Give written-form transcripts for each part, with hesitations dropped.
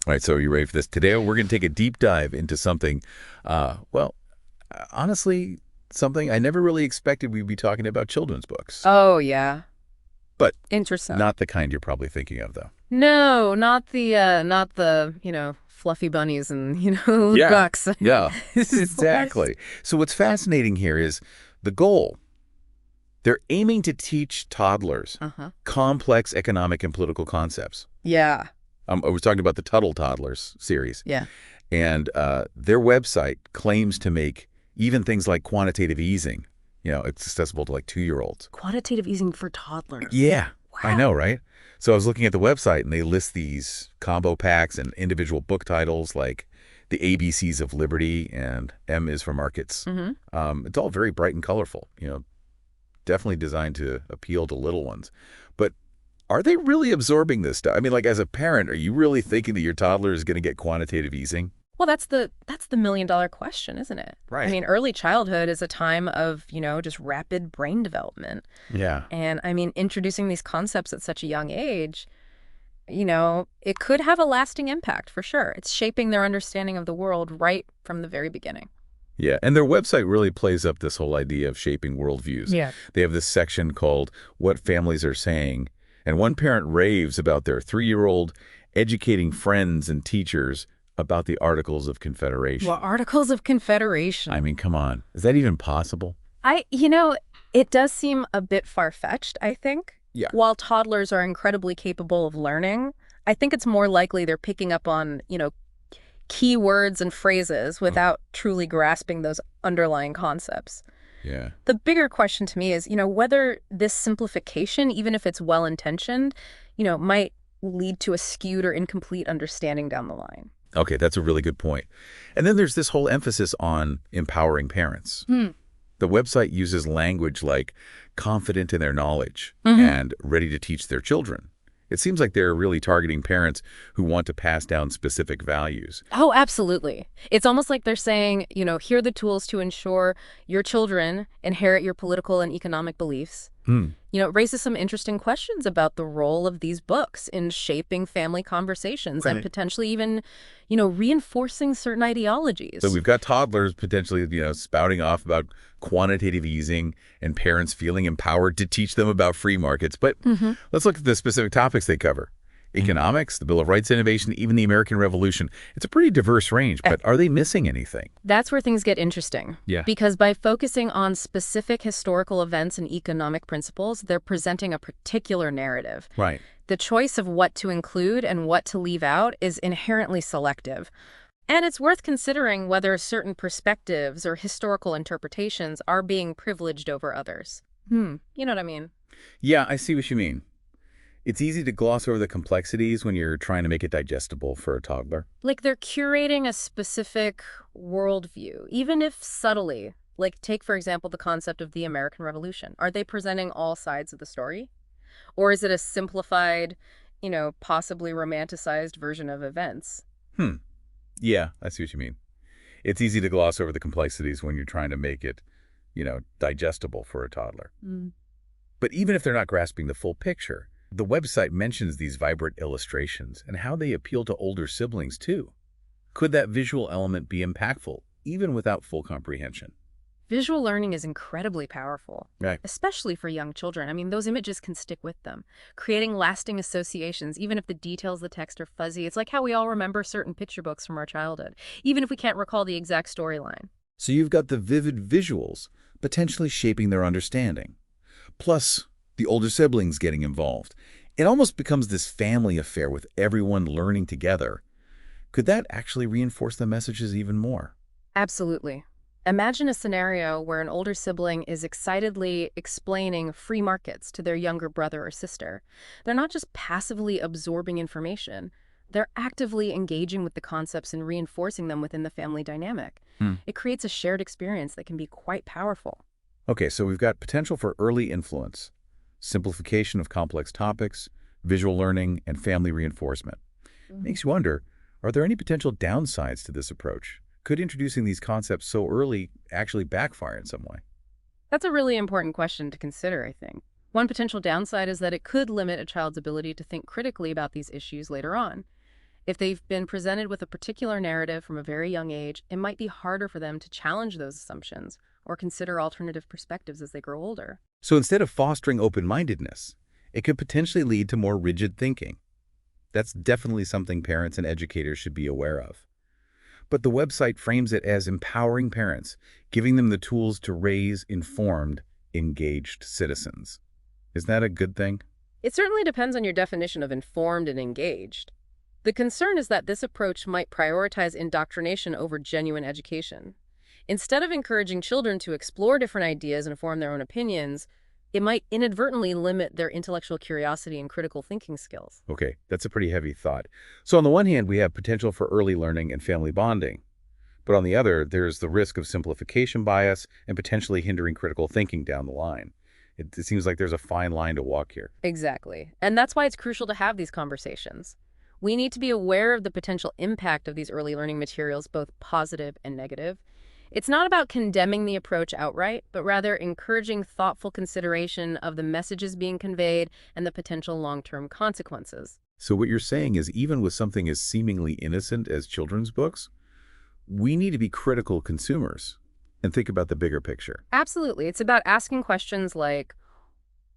All right, so are you ready for this? Today we're going to take a deep dive into something, honestly, something I never really expected we'd be talking about children's books. Oh, yeah. But Interesting. not the kind you're probably thinking of, though. No, not the fluffy bunnies and, Yeah. ducks. Yeah, What? exactly. So what's fascinating here is the goal. They're aiming to teach toddlers Uh-huh. complex economic and political concepts. Yeah. I was talking about the Tuttle Toddlers series. Yeah. And their website claims to make even things like quantitative easing, accessible to like 2-year-olds. Quantitative easing for toddlers. Yeah, I Wow. know, right? So I was looking at the website and they list these combo packs and individual book titles like The ABCs of Liberty and M is for Markets. Mm-hmm. It's all very bright and colorful, definitely designed to appeal to little ones. But are they really absorbing this stuff? I mean, like as a parent, are you really thinking that your toddler is going to get quantitative easing? Well, that's the million-dollar question, isn't it? I Right. mean, early childhood is a time of, just rapid brain development. Yeah. And I mean, introducing these concepts at such a young age, it could have a lasting impact for sure. It's shaping their understanding of the world right from the very beginning. Yeah, and their website really plays up this whole idea of shaping worldviews. Yeah. They have this section called What Families Are Saying, and one parent raves about their 3-year-old educating friends and teachers about the Articles of Confederation. Well, Articles of Confederation. I mean, come on. Is that even possible? It does seem a bit far-fetched, I think. Yeah. While toddlers are incredibly capable of learning, I think it's more likely they're picking up on, key words and phrases without truly grasping those underlying concepts. Yeah. The bigger question to me is, whether this simplification, even if it's well-intentioned, might lead to a skewed or incomplete understanding down the line. Okay, that's a really good point. And then there's this whole emphasis on empowering parents. Hmm. The website uses language like confident in their knowledge Mhm. and ready to teach their children. It seems like they're really targeting parents who want to pass down specific values. Oh, absolutely. It's almost like they're saying, here are the tools to ensure your children inherit your political and economic beliefs. Hmm. It raises some interesting questions about the role of these books in shaping family conversations and Right. potentially even, reinforcing certain ideologies. So we've got toddlers potentially, spouting off about quantitative easing and parents feeling empowered to teach them about free markets. But Mhm. let's look at the specific topics they cover. Economics, the Bill of Rights innovation, even the American Revolution. It's a pretty diverse range, but are they missing anything? That's where things get interesting. Yeah. Because by focusing on specific historical events and economic principles, they're presenting a particular narrative. Right. The choice of what to include and what to leave out is inherently selective. And it's worth considering whether certain perspectives or historical interpretations are being privileged over others. You know what I mean? Yeah, I see what you mean. It's easy to gloss over the complexities when you're trying to make it digestible for a toddler. Like they're curating a specific worldview, even if subtly. Like take, for example, the concept of the American Revolution. Are they presenting all sides of the story? Or is it a simplified, possibly romanticized version of events? Hmm. Yeah, I see what you mean. It's easy to gloss over the complexities when you're trying to make it, digestible for a toddler. Mm. But even if they're not grasping the full picture, the website mentions these vibrant illustrations and how they appeal to older siblings, too. Could that visual element be impactful, even without full comprehension? Visual learning is incredibly powerful, Right. especially for young children. I mean, those images can stick with them, creating lasting associations, even if the details of the text are fuzzy. It's like how we all remember certain picture books from our childhood, even if we can't recall the exact storyline. So you've got the vivid visuals potentially shaping their understanding. Plus, the older siblings getting involved. It almost becomes this family affair with everyone learning together. Could that actually reinforce the messages even more? Absolutely. Imagine a scenario where an older sibling is excitedly explaining free markets to their younger brother or sister. They're not just passively absorbing information. They're actively engaging with the concepts and reinforcing them within the family dynamic. It creates a shared experience that can be quite powerful. Okay, so we've got potential for early influence, simplification of complex topics, visual learning, and family reinforcement. Makes you wonder, are there any potential downsides to this approach? Could introducing these concepts so early actually backfire in some way? That's a really important question to consider, I think. One potential downside is that it could limit a child's ability to think critically about these issues later on. If they've been presented with a particular narrative from a very young age, it might be harder for them to challenge those assumptions or consider alternative perspectives as they grow older. So instead of fostering open-mindedness, it could potentially lead to more rigid thinking. That's definitely something parents and educators should be aware of. But the website frames it as empowering parents, giving them the tools to raise informed, engaged citizens. Isn't that a good thing? It certainly depends on your definition of informed and engaged. The concern is that this approach might prioritize indoctrination over genuine education. Instead of encouraging children to explore different ideas and form their own opinions, it might inadvertently limit their intellectual curiosity and critical thinking skills. Okay, that's a pretty heavy thought. So on the one hand, we have potential for early learning and family bonding. But on the other, there's the risk of simplification bias and potentially hindering critical thinking down the line. It seems like there's a fine line to walk here. Exactly. And that's why it's crucial to have these conversations. We need to be aware of the potential impact of these early learning materials, both positive and negative. It's not about condemning the approach outright, but rather encouraging thoughtful consideration of the messages being conveyed and the potential long-term consequences. So what you're saying is even with something as seemingly innocent as children's books, we need to be critical consumers and think about the bigger picture. Absolutely. It's about asking questions like,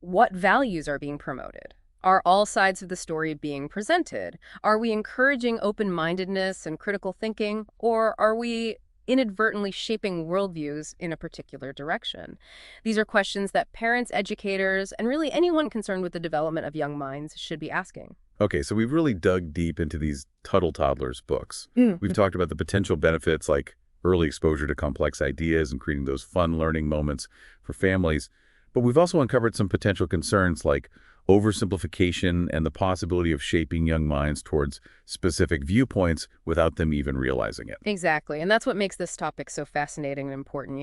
what values are being promoted? Are all sides of the story being presented? Are we encouraging open-mindedness and critical thinking, or are we inadvertently shaping worldviews in a particular direction? These are questions that parents, educators, and really anyone concerned with the development of young minds should be asking. Okay, so we've really dug deep into these Tuttle Toddlers books. Mm. We've talked about the potential benefits like early exposure to complex ideas and creating those fun learning moments for families. But we've also uncovered some potential concerns like oversimplification and the possibility of shaping young minds towards specific viewpoints without them even realizing it. Exactly. And that's what makes this topic so fascinating and important.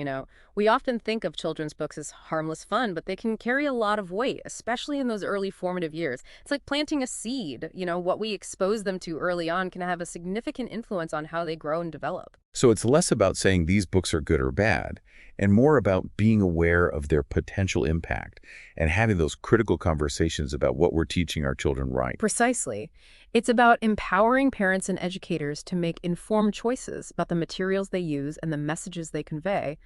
We often think of children's books as harmless fun, but they can carry a lot of weight, especially in those early formative years. It's like planting a seed. What we expose them to early on can have a significant influence on how they grow and develop. So it's less about saying these books are good or bad, and more about being aware of their potential impact and having those critical conversations about what we're teaching our children right. Precisely. It's about empowering parents and educators to make informed choices about the materials they use and the messages they convey.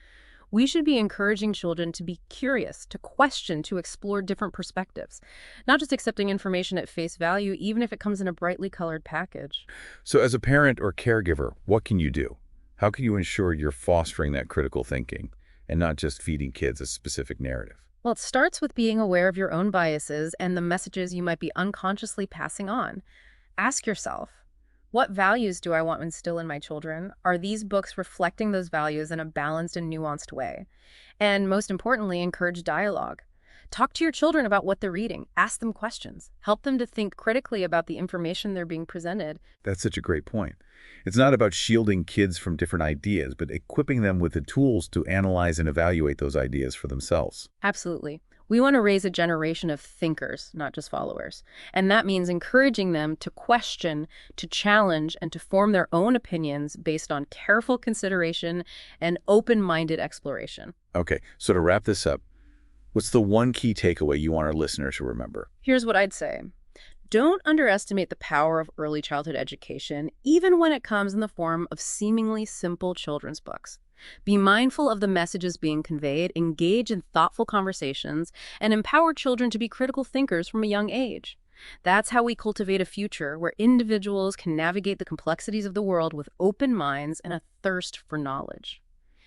We should be encouraging children to be curious, to question, to explore different perspectives, not just accepting information at face value, even if it comes in a brightly colored package. So as a parent or caregiver, what can you do? How can you ensure you're fostering that critical thinking and not just feeding kids a specific narrative? Well, it starts with being aware of your own biases and the messages you might be unconsciously passing on. Ask yourself, what values do I want to instill in my children? Are these books reflecting those values in a balanced and nuanced way? And most importantly, encourage dialogue. Talk to your children about what they're reading. Ask them questions. Help them to think critically about the information they're being presented. That's such a great point. It's not about shielding kids from different ideas, but equipping them with the tools to analyze and evaluate those ideas for themselves. Absolutely. We want to raise a generation of thinkers, not just followers. And that means encouraging them to question, to challenge, and to form their own opinions based on careful consideration and open-minded exploration. Okay, so to wrap this up, what's the one key takeaway you want our listeners to remember? Here's what I'd say. Don't underestimate the power of early childhood education, even when it comes in the form of seemingly simple children's books. Be mindful of the messages being conveyed, engage in thoughtful conversations, and empower children to be critical thinkers from a young age. That's how we cultivate a future where individuals can navigate the complexities of the world with open minds and a thirst for knowledge.